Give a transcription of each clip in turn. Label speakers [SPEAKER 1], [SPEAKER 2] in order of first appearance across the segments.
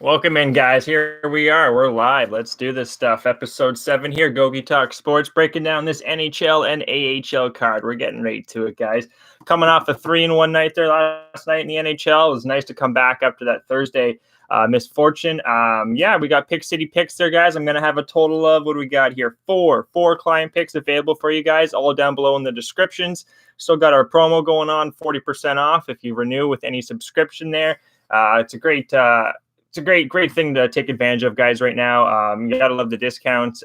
[SPEAKER 1] Welcome in, guys. Here we are. We're live. Let's do this stuff. Episode 7 here. Gogi Talk Sports, breaking down this NHL and AHL card. We're getting right to it, guys. Coming off a 3-1 night there last night in the NHL. It was nice to come back after that Thursday misfortune. We got Pick City picks there, guys. I'm going to have a total of, what do we got here? Four client picks available for you guys, all down below in the descriptions. Still got our promo going on, 40% off if you renew with any subscription there. It's a great thing to take advantage of, guys, right now. You got to love the discounts.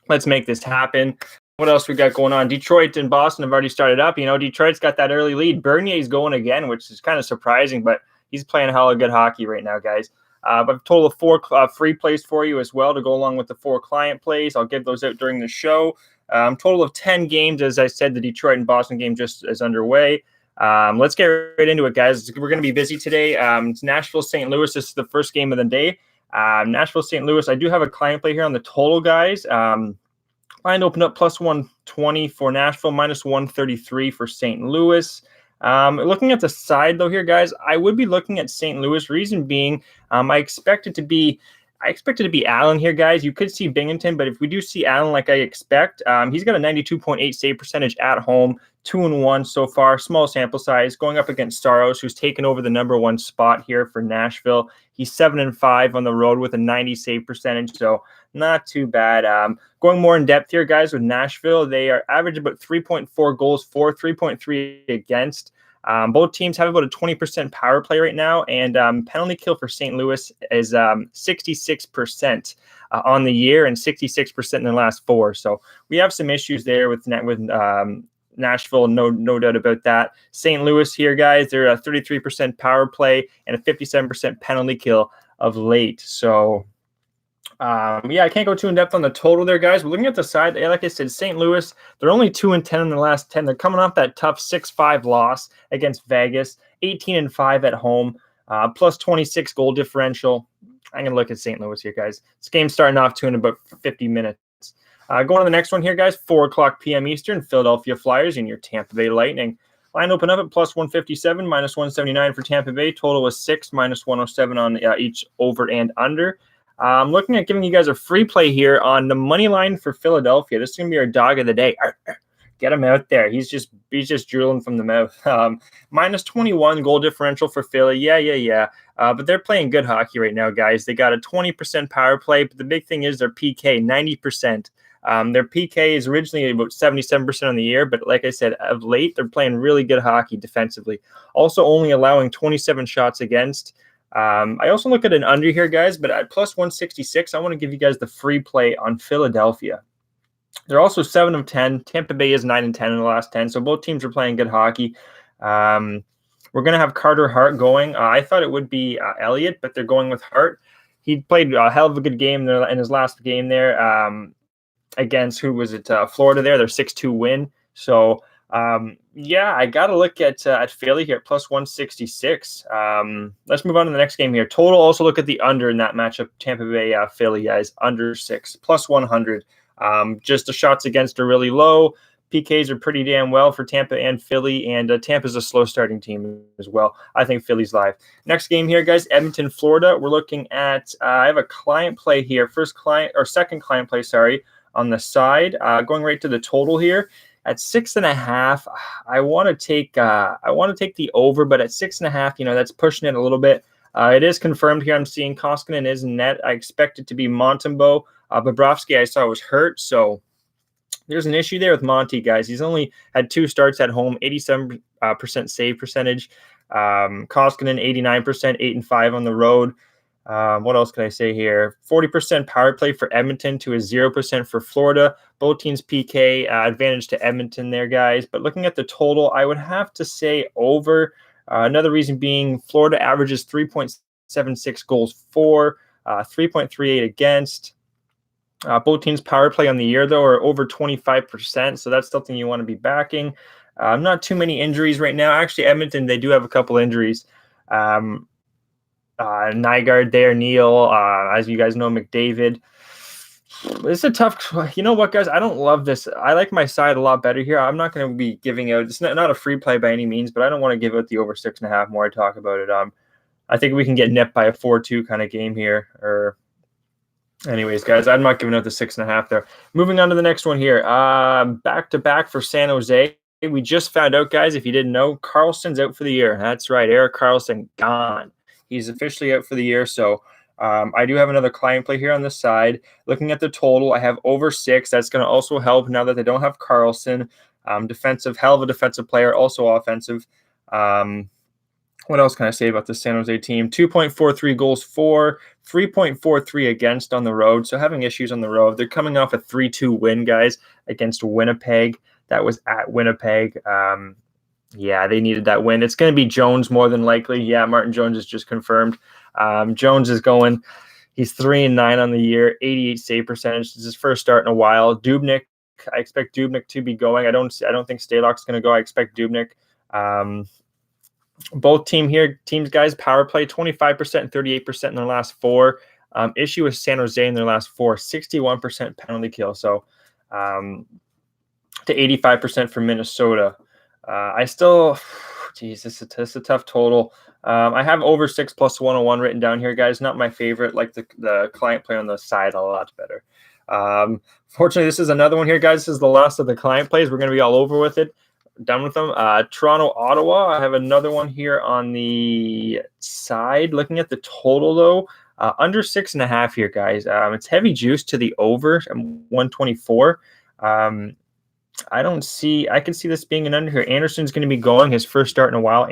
[SPEAKER 1] Let's make this happen. What else we got going on? Detroit and Boston have already started up. You know, Detroit's got that early lead. Bernier's going again, which is kind of surprising, but he's playing hella good hockey right now, guys. But a total of 4 free plays for you as well to go along with the 4 client plays. I'll give those out during the show. Total of 10 games. As I said, the Detroit and Boston game just is underway. Let's get right into it, guys. We're going to be busy today. It's Nashville-St. Louis. This is the first game of the day. Nashville-St. Louis. I do have a client play here on the total, guys. Line opened up plus 120 for Nashville, minus 133 for St. Louis. Looking at the side, though, here, guys, I would be looking at St. Louis. Reason being, I expect it to be Allen here, guys. You could see Binghamton, but if we do see Allen like I expect, he's got a 92.8 save percentage at home, 2-1 so far, small sample size, going up against Staros, who's taken over the number 1 spot here for Nashville. He's 7-5 on the road with a 90 save percentage, so not too bad. Going more in depth here, guys, with Nashville, they are average about 3.4 goals for, 3.3 against. Both teams have about a 20% power play right now, and penalty kill for St. Louis is 66% on the year and 66% in the last 4. So we have some issues there with Nashville, no doubt about that. St. Louis here, guys, they're a 33% power play and a 57% penalty kill of late. So I can't go too in depth on the total there, guys. We're looking at the side. Like I said, St. Louis, they're only 2-10 in the last 10. They're coming off that tough 6-5 loss against Vegas, 18-5 at home, plus 26 goal differential. I'm going to look at St. Louis here, guys. This game's starting off in about 50 minutes. Going to the next one here, guys, 4:00 p.m. Eastern, Philadelphia Flyers and your Tampa Bay Lightning. Line open up at plus 157, minus 179 for Tampa Bay. Total was 6, minus 107 on each over and under. I'm looking at giving you guys a free play here on the money line for Philadelphia. This is going to be our dog of the day. Get him out there. He's just drooling from the mouth. Minus 21 goal differential for Philly. Yeah. But they're playing good hockey right now, guys. They got a 20% power play, but the big thing is their PK, 90%. Their PK is originally about 77% on the year, but like I said, of late, they're playing really good hockey defensively. Also only allowing 27 shots against. I also look at an under here, guys, but at plus 166, I want to give you guys the free play on Philadelphia. They're also 7-10. Tampa Bay is 9-10 in the last 10, so both teams are playing good hockey. We're going to have Carter Hart going. I thought it would be Elliott, but they're going with Hart. He played a hell of a good game there in his last game there against, Florida there, their 6-2 win. So, I got to look at Philly here, plus 166. Let's move on to the next game here. Total, also look at the under in that matchup, Tampa Bay, Philly, guys, under 6, plus 100. Just the shots against are really low. PKs are pretty damn well for Tampa and Philly, and Tampa's a slow starting team as well. I think Philly's live. Next game here, guys, Edmonton, Florida. We're looking at, I have a client play here, second client play, on the side, going right to the total here. At 6.5, I want to take the over, but at 6.5, that's pushing it a little bit. It is confirmed here. I'm seeing Koskinen is in net. I expect it to be Montembeault. Bobrovsky I saw was hurt, so there's an issue there with Monty, guys. He's only had 2 starts at home, 87% save percentage. Koskinen 89%, 8-5 on the road. What else can I say here? 40% power play for Edmonton to a 0% for Florida. Both teams PK advantage to Edmonton there, guys. But looking at the total, I would have to say over. Another reason being Florida averages 3.76 goals for, 3.38 against. Both teams power play on the year, though, are over 25%. So that's something you want to be backing. Not too many injuries right now. Actually, Edmonton, they do have a couple injuries. Nygaard there, Neal, as you guys know, McDavid. It's a tough, you know what, guys? I don't love this. I like my side a lot better here. I'm not going to be giving out, it's not a free play by any means, but I don't want to give out the over 6.5 more I talk about it. I think we can get nipped by a 4-2 kind of game here. Or, anyways, guys, I'm not giving out the 6.5 there. Moving on to the next one here. Back-to-back for San Jose. We just found out, guys, if you didn't know, Karlsson's out for the year. That's right, Erik Karlsson, gone. He's officially out for the year, so I do have another client play here on the side. Looking at the total, I have over 6. That's going to also help now that they don't have Karlsson. Defensive, hell of a defensive player, also offensive. What else can I say about the San Jose team? 2.43 goals for, 3.43 against on the road. So having issues on the road. They're coming off a 3-2 win, guys, against Winnipeg. That was at Winnipeg. Yeah, they needed that win. It's going to be Jones more than likely. Yeah, Martin Jones is just confirmed. Jones is going. He's 3-9 on the year, 88 save percentage. This is his first start in a while. Dubnyk, I expect Dubnyk to be going. I don't think Stalock's going to go. I expect Dubnyk. Both teams, guys, power play 25% and 38% in their last 4. Issue with San Jose in their last 4, 61% penalty kill. So to 85% for Minnesota. I still, geez, this is a tough total. I have over 6 plus 101 written down here, guys. Not my favorite. Like the client play on the side a lot better. Fortunately, this is another one here, guys. This is the last of the client plays. We're going to be all over with it. Done with them. Toronto, Ottawa. I have another one here on the side. Looking at the total, though, under 6.5 here, guys. It's heavy juice to the over, 124. I can see this being an under here. Anderson's going to be going his first start in a while.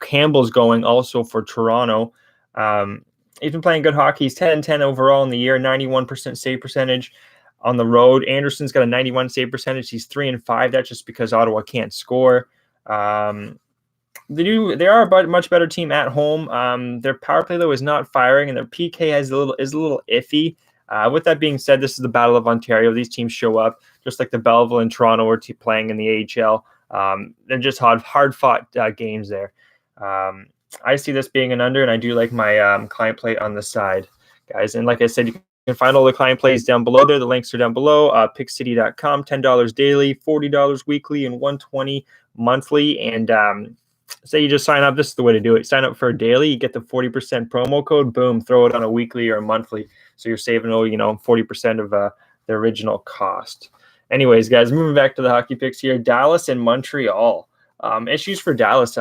[SPEAKER 1] Campbell's going also for Toronto. He's been playing good hockey. He's 10-10 overall in the year, 91% save percentage on the road. Anderson's got a 91 save percentage. He's 3-5. That's just because Ottawa can't score. They are a much better team at home. Their power play though is not firing, and their PK is a little iffy. With that being said, this is the Battle of Ontario. These teams show up just like the Belleville and Toronto are playing in the AHL. They're just hard-fought games there. I see this being an under, and I do like my client play on the side, guys. And like I said, you can find all the client plays down below there. The links are down below. PICKSCITY.com, $10 daily, $40 weekly, and $120 monthly. And say you just sign up. This is the way to do it. Sign up for a daily. You get the 40% promo code. Boom, throw it on a weekly or a monthly. So you're saving, 40% of the original cost. Anyways, guys, moving back to the hockey picks here. Dallas and Montreal. Issues for Dallas.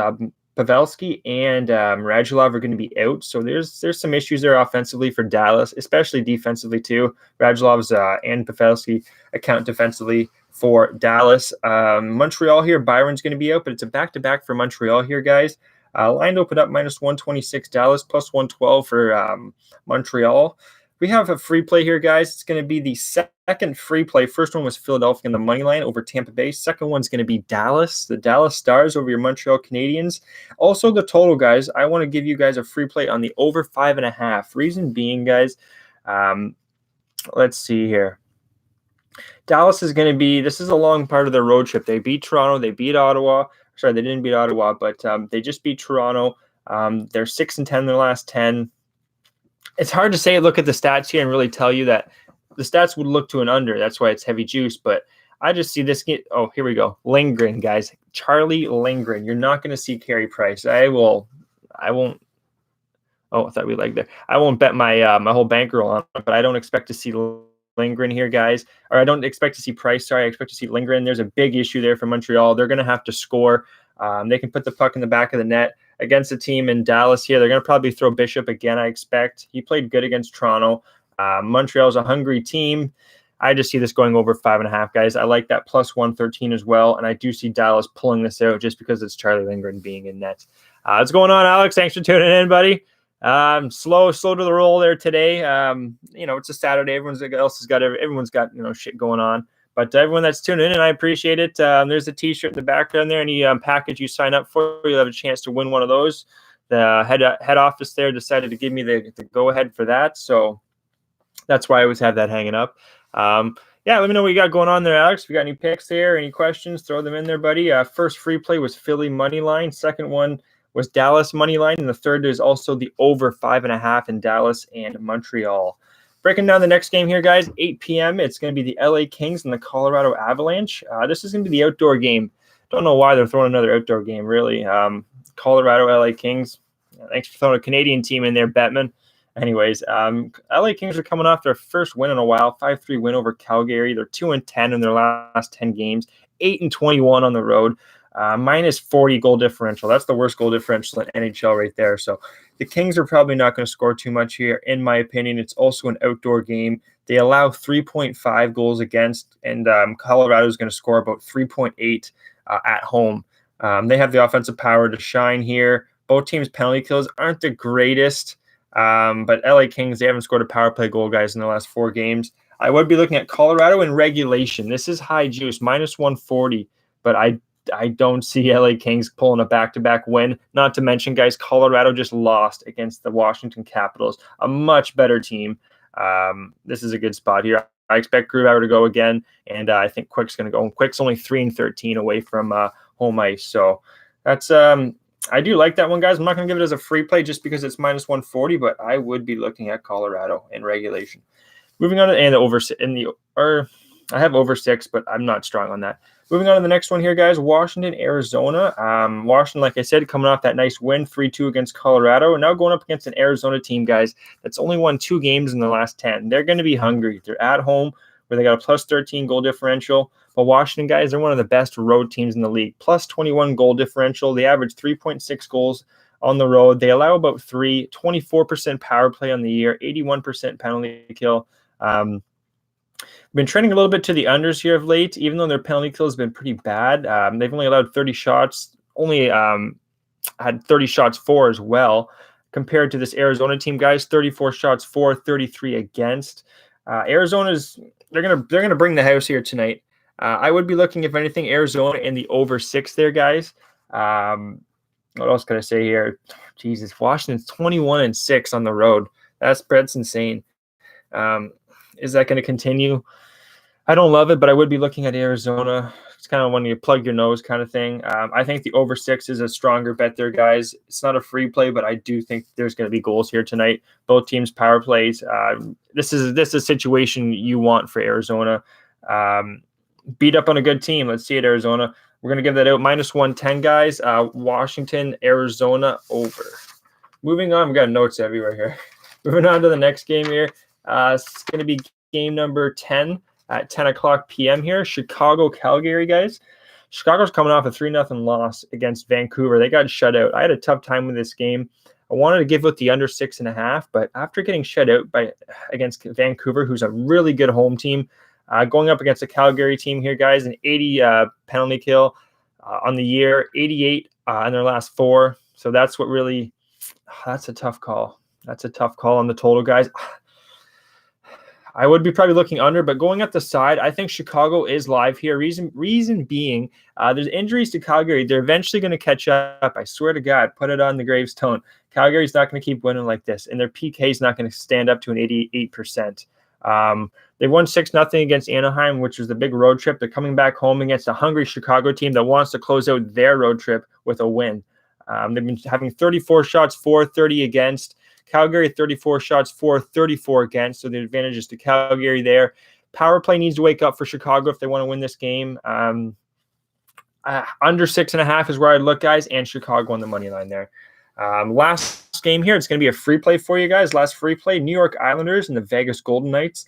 [SPEAKER 1] Pavelski and Radulov are going to be out, so there's some issues there offensively for Dallas, especially defensively too. Radulov's and Pavelski account defensively for Dallas. Montreal here, Byron's going to be out, but it's a back-to-back for Montreal here, guys. Line opened up -126 Dallas, +112 for Montreal. We have a free play here, guys. It's going to be the second free play. First one was Philadelphia in the money line over Tampa Bay. Second one's going to be Dallas, the Dallas Stars over your Montreal Canadiens. Also the total, guys. I want to give you guys a free play on the over 5.5. Reason being, guys, let's see here. Dallas is going to be, this is a long part of their road trip. They beat Toronto. They beat Ottawa. Sorry, they didn't beat Ottawa, but they just beat Toronto. They're 6-10 in their last 10. It's hard to say, look at the stats here and really tell you that the stats would look to an under. That's why it's heavy juice. But I just see this. Oh, here we go. Lindgren, guys. Charlie Lindgren. You're not going to see Carey Price. I won't. Oh, I thought we lagged there. I won't bet my my whole bankroll on it, but I don't expect to see Lindgren here, guys. Or I don't expect to see Price. Sorry, I expect to see Lindgren. There's a big issue there for Montreal. They're going to have to score. They can put the puck in the back of the net against a team in Dallas here. They're going to probably throw Bishop again, I expect. He played good against Toronto. Montreal's a hungry team. I just see this going over 5.5, guys. I like that +113 as well, and I do see Dallas pulling this out just because it's Charlie Lindgren being in net. What's going on, Alex? Thanks for tuning in, buddy. Slow to the roll there today. It's a Saturday. Everyone's got shit going on. But everyone that's tuning in, and I appreciate it. There's a T-shirt in the background there. Any package you sign up for, you'll have a chance to win one of those. The head office there decided to give me the go-ahead for that, so that's why I always have that hanging up. Let me know what you got going on there, Alex. If you got any picks there, any questions, throw them in there, buddy. First free play was Philly money line. Second one was Dallas money line, and the third is also the over 5.5 in Dallas and Montreal. Breaking down the next game here, guys, 8 p.m. It's going to be the LA Kings and the Colorado Avalanche. This is going to be the outdoor game. Don't know why they're throwing another outdoor game, really. Colorado, LA Kings, Thanks for throwing a Canadian team in there, Bettman. Anyways, LA Kings are coming off their first win in a while, 5-3 win over Calgary. They're 2-10 in their last 10 games, 8-21 on the road, minus 40 goal differential. That's the worst goal differential in NHL right there. So the Kings are probably not going to score too much here, in my opinion. It's also an outdoor game. They allow 3.5 goals against, and Colorado is going to score about 3.8 at home. They have the offensive power to shine here. Both teams' penalty kills aren't the greatest. But LA Kings, they haven't scored a power play goal, guys, in the last 4 games. I would be looking at Colorado in regulation. This is high juice, minus 140, but I don't see LA Kings pulling a back-to-back win. Not to mention, guys, Colorado just lost against the Washington Capitals, a much better team. This is a good spot here. I expect Grubauer to go again, and I think Quick's going to go. And Quick's only 3-13 away from home ice, so that's I do like that one, guys. I'm not going to give it as a free play just because it's minus 140, but I would be looking at Colorado in regulation. Moving on to I have over 6, but I'm not strong on that. Moving on to the next one here, guys. Washington, Arizona. Washington, like I said, coming off that nice win, 3-2 against Colorado, and now going up against an Arizona team, guys, that's only won 2 games in the last 10. They're going to be hungry. They're at home where they got a plus 13 goal differential. But Washington, guys, they're one of the best road teams in the league. Plus 21 goal differential. They average 3.6 goals on the road. They allow about 24% power play on the year, 81% penalty kill. Been trending a little bit to the unders here of late, even though their penalty kill has been pretty bad. They've only allowed 30 shots, only had 30 shots for as well, compared to this Arizona team, guys. 34 shots for, 33 against. Arizona's they're gonna bring the house here tonight. I would be looking, if anything, Arizona in the over 6 there, guys. What else can I say here? Jesus, Washington's 21-6 on the road. That's insane. Is that going to continue? I don't love it, but I would be looking at Arizona. It's kind of when you plug your nose kind of thing. I think the over 6 is a stronger bet there, guys. It's not a free play, but I do think there's going to be goals here tonight. Both teams' power plays. This is a situation you want for Arizona. Beat up on a good team. Let's see it, Arizona. We're going to give that out. Minus 110, guys. Washington, Arizona, over. Moving on. We got notes everywhere here. Moving on to the next game here. It's going to be game number 10 at 10 o'clock p.m. here. Chicago, Calgary, guys. Chicago's coming off a 3-0 loss against Vancouver. They got shut out. I had a tough time with this game. I wanted to give out the under 6.5, but after getting shut out against Vancouver, who's a really good home team, going up against a Calgary team here, guys, an 80 penalty kill on the year, 88 in their last 4. So that's what really that's a tough call. That's a tough call on the total, guys. I would be probably looking under, but going at the side, I think Chicago is live here. Reason being, there's injuries to Calgary. They're eventually going to catch up. I swear to God, put it on the gravestone. Calgary's not going to keep winning like this, and their PK is not going to stand up to an 88%. They won 6-0 against Anaheim, which was the big road trip. They're coming back home against a hungry Chicago team that wants to close out their road trip with a win. They've been having 34 shots for, 30 against. Calgary, 34 shots for, 34 against. So the advantage is to Calgary there. Power play needs to wake up for Chicago if they want to win this game. Under 6.5 is where I'd look, guys, and Chicago on the money line there. Last game here, it's going to be a free play for you guys. Last free play, New York Islanders and the Vegas Golden Knights.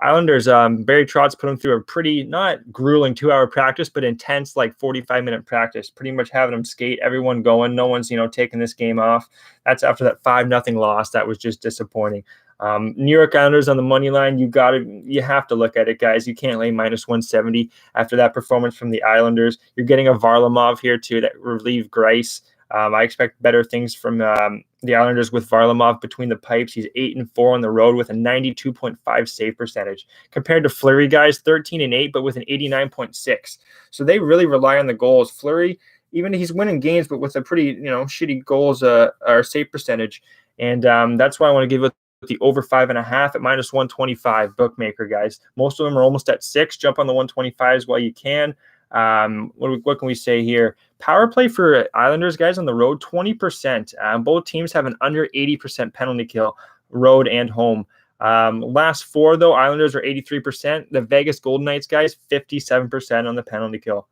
[SPEAKER 1] Islanders, Barry Trotz put them through a pretty, not grueling 2-hour practice, but intense, like 45-minute practice, pretty much having them skate, everyone going. No one's, taking this game off. That's after that 5-0 loss. That was just disappointing. New York Islanders on the money line, you have to look at it, guys. You can't lay minus 170 after that performance from the Islanders. You're getting a Varlamov here, too, that relieved Greiss. I expect better things from the Islanders with Varlamov between the pipes. He's 8-4 on the road with a 92.5 save percentage. Compared to Fleury, guys, 13-8, but with an 89.6. So they really rely on the goals. Fleury, even he's winning games, but with a pretty, shitty goals or save percentage. And that's why I want to give it the over 5.5 at minus 125 bookmaker, guys. Most of them are almost at 6. Jump on the 125s while you can. What can we say here? Power play for Islanders, guys, on the road, 20%. Both teams have an under 80% penalty kill, road and home. Last 4, though, Islanders are 83%. The Vegas Golden Knights, guys, 57% on the penalty kill.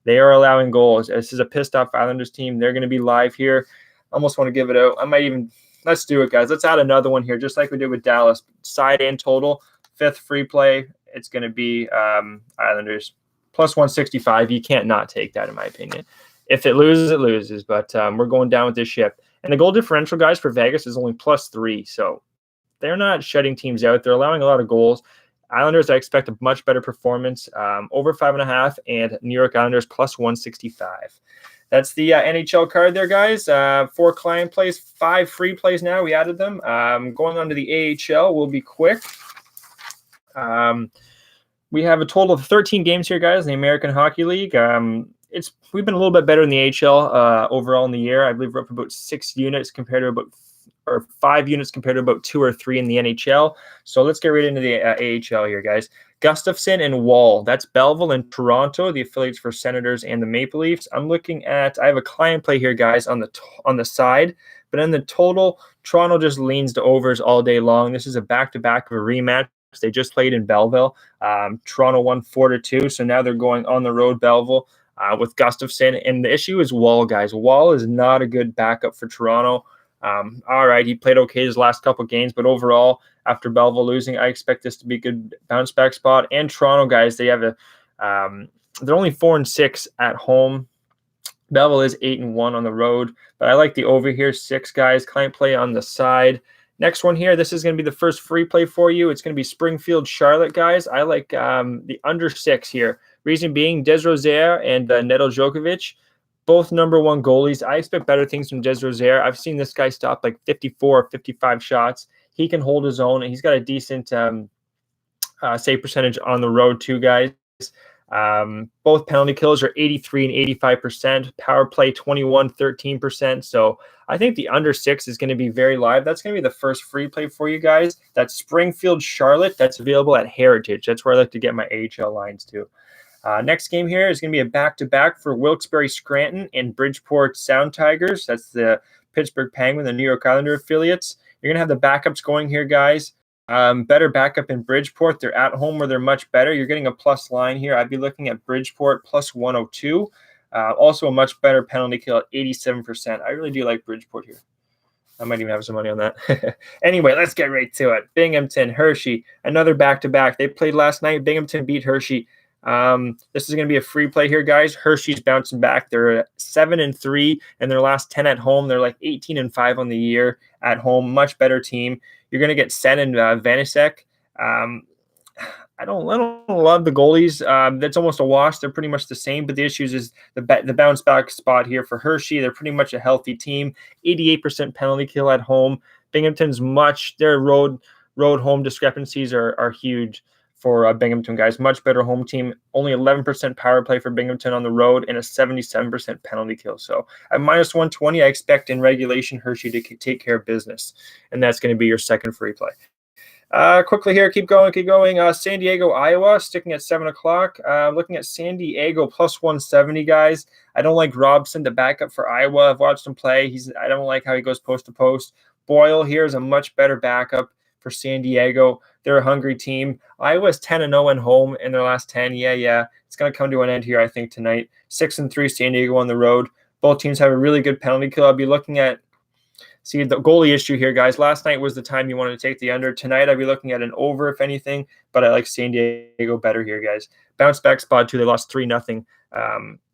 [SPEAKER 1] They are allowing goals. This is a pissed-off Islanders team. They're going to be live here. Almost want to give it out. I might even – let's do it, guys. Let's add another one here, just like we did with Dallas. Side and total, 5th free play. It's going to be Islanders plus 165. You can't not take that, in my opinion. If it loses, it loses. But we're going down with this ship. And the goal differential, guys, for Vegas is only +3. So they're not shutting teams out. They're allowing a lot of goals. Islanders, I expect a much better performance, over 5.5, and New York Islanders plus 165. That's the NHL card there, guys. 4 client plays, 5 free plays now. We added them. Going on to the AHL, we'll be quick. We have a total of 13 games here, guys, in the American Hockey League. We've been a little bit better in the AHL overall in the year. I believe we're up about 6 units compared to about 5 units compared to about 2 or 3 in the NHL. So let's get right into the AHL here, guys. Gustafsson and Wall. That's Belleville and Toronto, the affiliates for Senators and the Maple Leafs. I have a client play here, guys, on the side, but in the total, Toronto just leans to overs all day long. This is a back-to-back of a rematch. They just played in Belleville. Toronto won 4-2, so now they're going on the road, Belleville, with Gustafsson. And the issue is Wall, guys. Wall is not a good backup for Toronto. All right, he played okay his last couple games, but overall, after Belleville losing, I expect this to be a good bounce back spot. And Toronto, guys, they have they're only 4-6 at home. Belleville is 8-1 on the road, but I like the over here, 6 guys. Client play on the side. Next one here, this is going to be the first free play for you. It's going to be Springfield, Charlotte, guys. I like the under 6 here. Reason being, Desrosiers and Neto Djokovic, both number 1 goalies. I expect better things from Desrosiers. I've seen this guy stop like 54 or 55 shots. He can hold his own, and he's got a decent save percentage on the road too, guys. Both penalty kills are 83 and 85%. Power play 21, 13%. So I think the under 6 is going to be very live. That's going to be the first free play for you guys. That's Springfield, Charlotte. That's available at Heritage. That's where I like to get my AHL lines to. Next game here is going to be a back-to-back for Wilkes-Barre Scranton and Bridgeport Sound Tigers. That's the Pittsburgh Penguin, the New York Islander affiliates. You're going to have the backups going here, guys. Better backup in Bridgeport. They're at home where they're much better. You're getting a plus line here. I'd be looking at Bridgeport plus 102. Also a much better penalty kill at 87%. I really do like Bridgeport here. I might even have some money on that. Anyway, let's get right to it. Binghamton, Hershey, another back-to-back. They played last night. Binghamton beat Hershey. This is going to be a free play here, guys. Hershey's bouncing back. They're 7-3 in their last 10 at home. They're like 18-5 on the year at home. Much better team. You're going to get Sen and Vanisek. I don't love the goalies. That's almost a wash. They're pretty much the same, but the issues is the bounce back spot here for Hershey. They're pretty much a healthy team. 88% penalty kill at home. Binghamton's their road home discrepancies are huge for Binghamton, guys. Much better home team. Only 11% power play for Binghamton on the road and a 77% penalty kill. So at minus 120, I expect in regulation Hershey to take care of business, and that's going to be your second free play. Quickly here, keep going. San Diego, Iowa, sticking at 7 o'clock. Looking at San Diego plus 170, guys. I don't like Robson, the backup for Iowa. I've watched him play. I don't like how he goes post to post. Boyle here is a much better backup for San Diego. They're a hungry team. Iowa's 10-0 at home in their last 10. Yeah. It's going to come to an end here, I think, tonight. 6-3 San Diego on the road. Both teams have a really good penalty kill. I'll be looking at the goalie issue here, guys. Last night was the time you wanted to take the under. Tonight, I'll be looking at an over, if anything, but I like San Diego better here, guys. Bounce back spot, too. They lost 3-0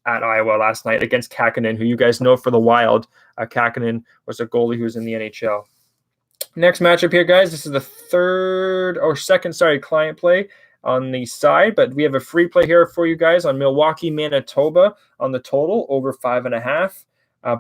[SPEAKER 1] at Iowa last night against Kakkonen, who you guys know for the Wild. Kakkonen was a goalie who was in the NHL. Next matchup here, guys. This is the second client play on the side, but we have a free play here for you guys on Milwaukee, Manitoba on the total, over 5.5.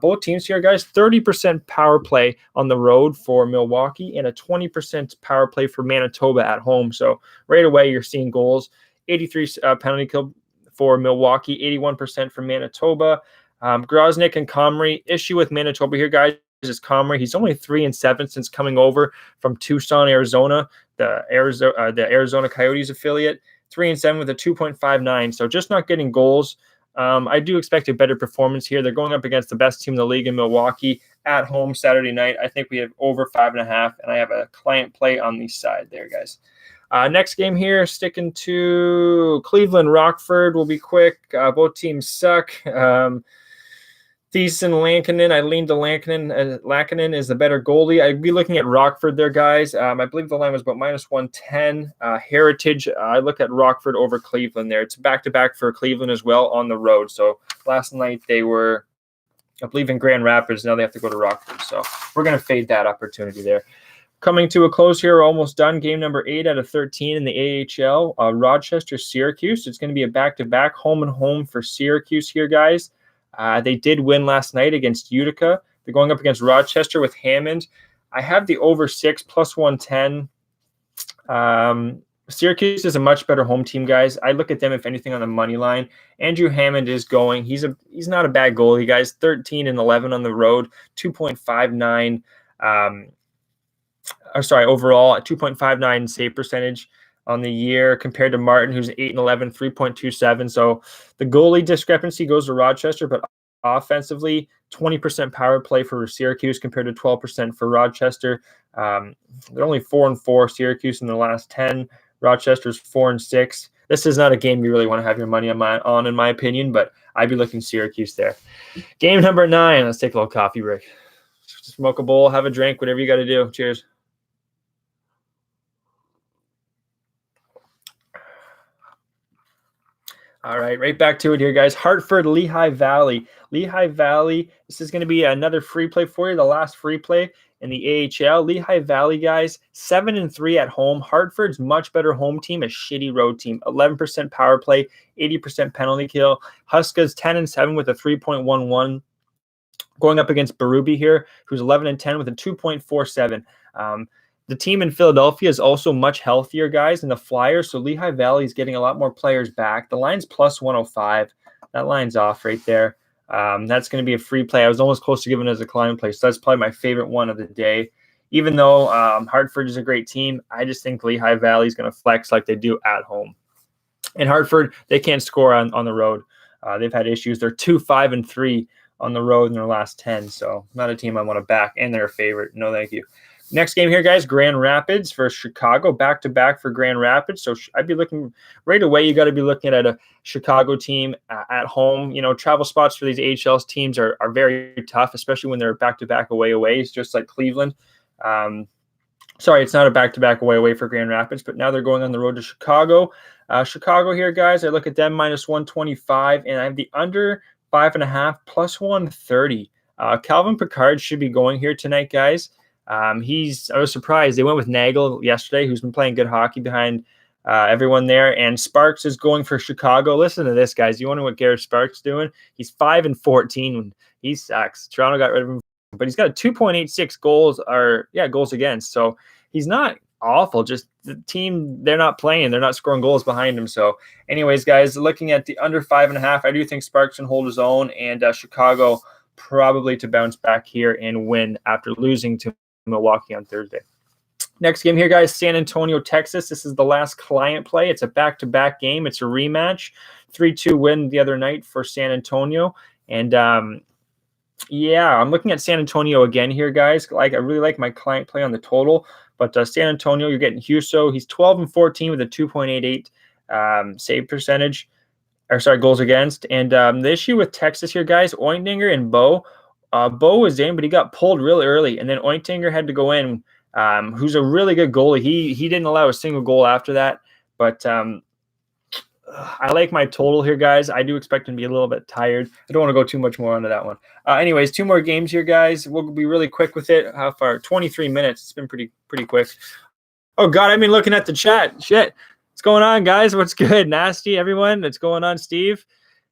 [SPEAKER 1] Both teams here, guys, 30% power play on the road for Milwaukee and a 20% power play for Manitoba at home. So right away, you're seeing goals. 83 penalty kill for Milwaukee, 81% for Manitoba. Groznik and Comrie. Issue with Manitoba here, guys, is Comrie. He's only 3-7 since coming over from Tucson, Arizona, the Arizona Coyotes affiliate. 3-7 with a 2.59. So just not getting goals. I do expect a better performance here. They're going up against the best team in the league in Milwaukee at home Saturday night. I think we have over 5.5, and I have a client play on the side there, guys. Next game here, sticking to Cleveland, Rockford. Will be quick. Both teams suck. Thiessen Lankinen. I leaned to Lankinen. Lankinen is the better goalie. I'd be looking at Rockford there, guys. I believe the line was about -110. Heritage, I look at Rockford over Cleveland there. It's back-to-back for Cleveland as well on the road. So last night they were, I believe, in Grand Rapids. Now they have to go to Rockford. So we're going to fade that opportunity there. Coming to a close here, we're almost done. Game number 8 out of 13 in the AHL. Rochester, Syracuse. It's going to be a back-to-back, home and home for Syracuse here, guys. They did win last night against Utica. They're going up against Rochester with Hammond. I have the over 6 plus 110. Syracuse is a much better home team, guys. I look at them, if anything, on the money line. Andrew Hammond is going. He's not a bad goalie, guys. 13-11 on the road, 2.59. Overall, at 2.59 save percentage on the year compared to Martin, who's 8-11, 3.27. So the goalie discrepancy goes to Rochester, but offensively, 20% power play for Syracuse compared to 12% for Rochester. They're only 4-4, Syracuse, in the last 10. Rochester's 4-6. This is not a game you really want to have your money on, in my opinion, but I'd be looking Syracuse there. Game number 9. Let's take a little coffee break. Smoke a bowl, have a drink, whatever you got to do. Cheers. All right, right back to it here, guys. Hartford, Lehigh Valley. Lehigh Valley, this is going to be another free play for you, the last free play in the AHL. Lehigh Valley, guys, 7-3 at home. Hartford's much better home team, a shitty road team. 11% power play, 80% penalty kill. Huska's 10-7 with a 3.11. Going up against Berube here, who's 11-10 with a 2.47. The team in Philadelphia is also much healthier, guys, than the Flyers, so Lehigh Valley is getting a lot more players back. The line's plus 105. That line's off right there. That's going to be a free play. I was almost close to giving it as a client play, so that's probably my favorite one of the day. Even though Hartford is a great team, I just think Lehigh Valley is going to flex like they do at home. In Hartford, they can't score on the road. They've had issues. They're 2-5-3 on the road in their last 10, so not a team I want to back, and they're a favorite. No, thank you. Next game here, guys, Grand Rapids versus Chicago, back-to-back for Grand Rapids. So I'd be looking right away. You got to be looking at a Chicago team at home. You know, travel spots for these AHL teams are very tough, especially when they're back-to-back away-aways, just like Cleveland. Sorry, it's not a back-to-back away for Grand Rapids, but now they're going on the road to Chicago. Chicago here, guys, I look at them -125, and I have the under 5.5 plus 130. Calvin Pickard should be going here tonight, guys. I was surprised. They went with Nagel yesterday, who's been playing good hockey behind everyone there. And Sparks is going for Chicago. Listen to this, guys. You wonder what Garrett Sparks doing? He's 5-14. He sucks. Toronto got rid of him, but he's got a 2.86 goals against. So he's not awful. Just the team, they're not playing. They're not scoring goals behind him. So anyways, guys, looking at the under 5.5, I do think Sparks can hold his own, and Chicago probably to bounce back here and win after losing to Milwaukee on Thursday. Next game here, guys, San Antonio, Texas. This is the last client play. It's a back-to-back game. It's a rematch. 3-2 win the other night for San Antonio. And, yeah, I'm looking at San Antonio again here, guys. I really like my client play on the total. But San Antonio, you're getting Huso. He's 12-14 with a 2.88 save percentage. Goals against. And the issue with Texas here, guys, Oettinger and Bo. Bo was in, but he got pulled really early, and then Oettinger had to go in, who's a really good goalie. He didn't allow a single goal after that, but I like my total here, guys. I do expect him to be a little bit tired. I don't want to go too much more onto that one. Anyways, 2 more games here, guys. We'll be really quick with it. How far? 23 minutes. It's been pretty quick. Oh, God, I've been looking at the chat. Shit. What's going on, guys? What's good? Nasty, everyone? What's going on, Steve?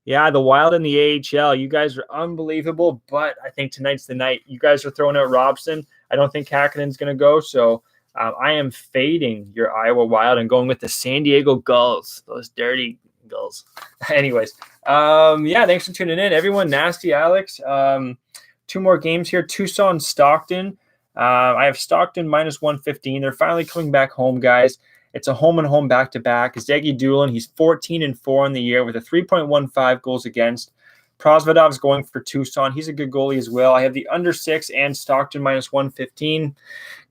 [SPEAKER 1] Yeah, the Wild and the AHL. You guys are unbelievable, but I think tonight's the night. You guys are throwing out Robson. I don't think Kakkonen's going to go, so I am fading your Iowa Wild and going with the San Diego Gulls, those dirty Gulls. Anyways, yeah, thanks for tuning in, everyone. Nasty, Alex. 2 more games here. Tucson, Stockton. I have Stockton -115. They're finally coming back home, guys. It's a home and home back-to-back. Zeki Doolin, he's 14-4 in the year with a 3.15 goals against. Prosvedov's going for Tucson. He's a good goalie as well. I have the under 6 and Stockton -115.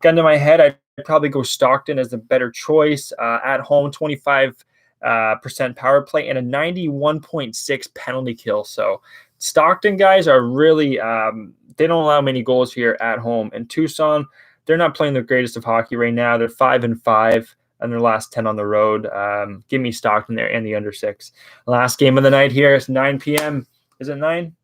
[SPEAKER 1] Gun to my head, I'd probably go Stockton as the better choice. At home, 25% power play and a 91.6 penalty kill. So Stockton guys are really they don't allow many goals here at home. And Tucson, they're not playing the greatest of hockey right now. They're 5-5 and their last 10 on the road. Give me Stockton there and the under 6. Last game of the night here is 9 p.m. Is it 9?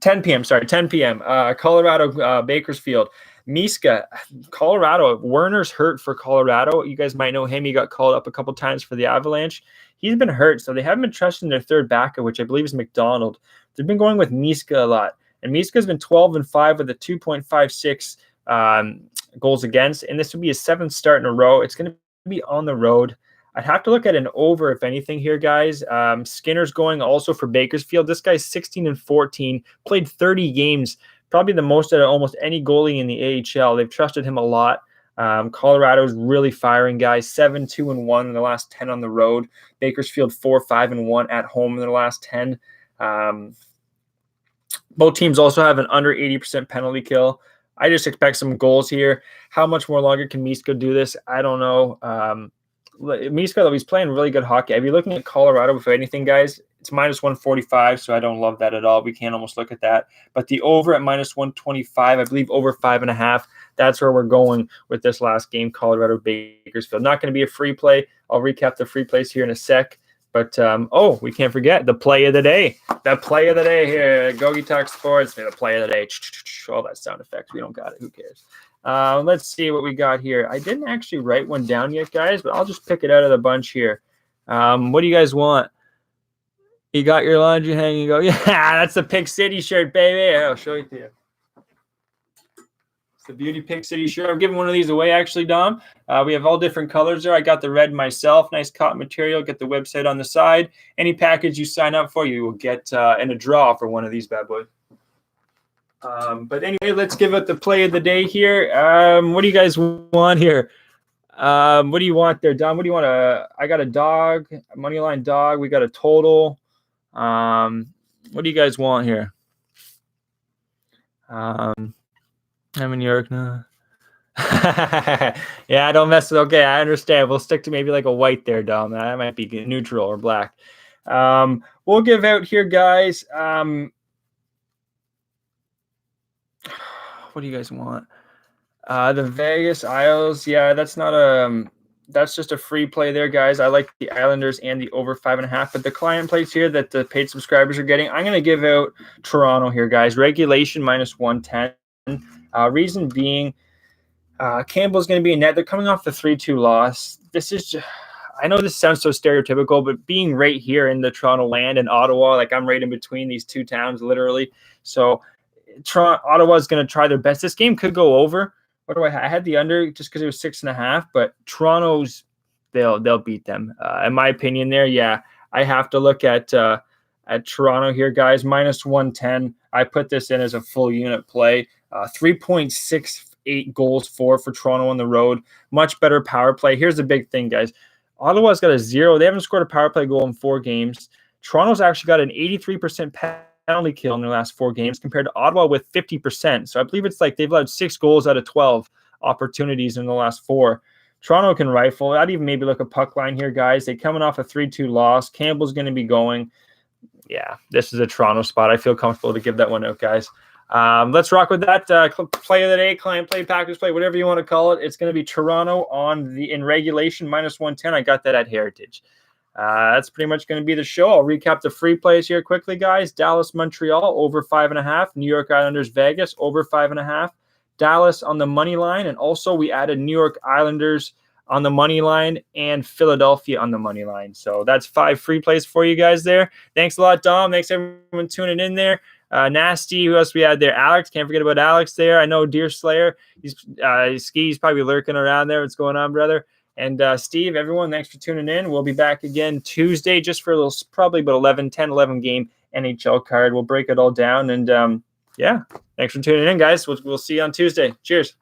[SPEAKER 1] 10 p.m. Sorry, 10 p.m. Colorado, Bakersfield. Miska, Colorado. Werner's hurt for Colorado. You guys might know him. He got called up a couple times for the Avalanche. He's been hurt, so they haven't been trusting their third backup, which I believe is McDonald. They've been going with Miska a lot. And Miska's been 12-5 with a 2.56 goals against. And this would be his 7th start in a row. It's going to be on the road. I'd have to look at an over, if anything, here, guys. Skinner's going also for Bakersfield. This guy's 16-14, played 30 games, probably the most out of almost any goalie in the AHL. They've trusted him a lot. Colorado's really firing, guys. 7-2-1 in the last 10 on the road. Bakersfield 4-5-1 at home in their last 10. Both teams also have an under 80% penalty kill. I just expect some goals here. How much more longer can Miska do this? I don't know. Miska, though, he's playing really good hockey. I'd be looking at Colorado, if anything, guys. It's minus 145, so I don't love that at all. We can't almost look at that. But the over at minus 125, I believe over 5.5. That's where we're going with this last game, Colorado Bakersfield. Not going to be a free play. I'll recap the free plays here in a sec. But, we can't forget the play of the day. The play of the day here. Gogi Talk Sports. The play of the day. All that sound effects. We don't got it. Who cares? Let's see what we got here. I didn't actually write one down yet, guys, but I'll just pick it out of the bunch here. What do you guys want? You got your laundry hanging. You go, yeah, that's the Pick City shirt, baby. I'll show it to you. It's the Beauty Pick City shirt. I'm giving one of these away, actually, Dom. We have all different colors there. I got the red myself. Nice cotton material. Get the website on the side. Any package you sign up for, you will get in a draw for one of these bad boys. But anyway, let's give it the play of the day here. What do you guys want here? What do you want there, Dom? What do you want? I got a dog, a money line dog. We got a total. What do you guys want here? I'm in New York now. Yeah, don't mess with. Okay, I understand. We'll stick to maybe like a white there, Dom. That might be neutral or black. We'll give out here, guys. What do you guys want? The Vegas Isles. Yeah, that's not that's just a free play there, guys. I like the Islanders and the over 5.5. But the client plays here that the paid subscribers are getting, I'm going to give out Toronto here, guys. Regulation minus 110. Reason being, Campbell's going to be in net. They're coming off the 3-2 loss. This is just, I know this sounds so stereotypical, but being right here in the Toronto land and Ottawa, like I'm right in between these two towns, literally. So Ottawa's going to try their best. This game could go over. What do I have? I had the under just because it was 6.5, but Toronto's they'll beat them. In my opinion there, yeah, I have to look at Toronto here, guys. Minus 110. I put this in as a full unit play. 3.68 goals for Toronto on the road. Much better power play. Here's the big thing, guys. Ottawa's got a 0. They haven't scored a power play goal in 4 games. Toronto's actually got an 83% penalty kill in their last 4 games compared to Ottawa with 50%. So I believe it's like they've allowed 6 goals out of 12 opportunities in the last 4. Toronto can rifle. I'd even maybe look a puck line here, guys. They're coming off a 3-2 loss. Campbell's going to be going. Yeah, this is a Toronto spot. I feel comfortable to give that one out, guys. Let's rock with that play of the day, client play, package play, whatever you want to call it. It's going to be Toronto in regulation minus 110. I got that at Heritage. That's pretty much going to be the show. I'll recap the free plays here quickly, guys. Dallas, Montreal, over 5.5. New York Islanders, Vegas, over 5.5. Dallas on the money line. And also we added New York Islanders on the money line and Philadelphia on the money line. So that's 5 free plays for you guys there. Thanks a lot, Dom. Thanks everyone tuning in there. Nasty, who else we had there? Alex, can't forget about Alex there. I know Deer Slayer. He's probably lurking around there. What's going on, brother? And Steve, everyone, thanks for tuning in. We'll be back again Tuesday just for a little, probably about 11 game NHL card. We'll break it all down. And, yeah, thanks for tuning in, guys. We'll see you on Tuesday. Cheers.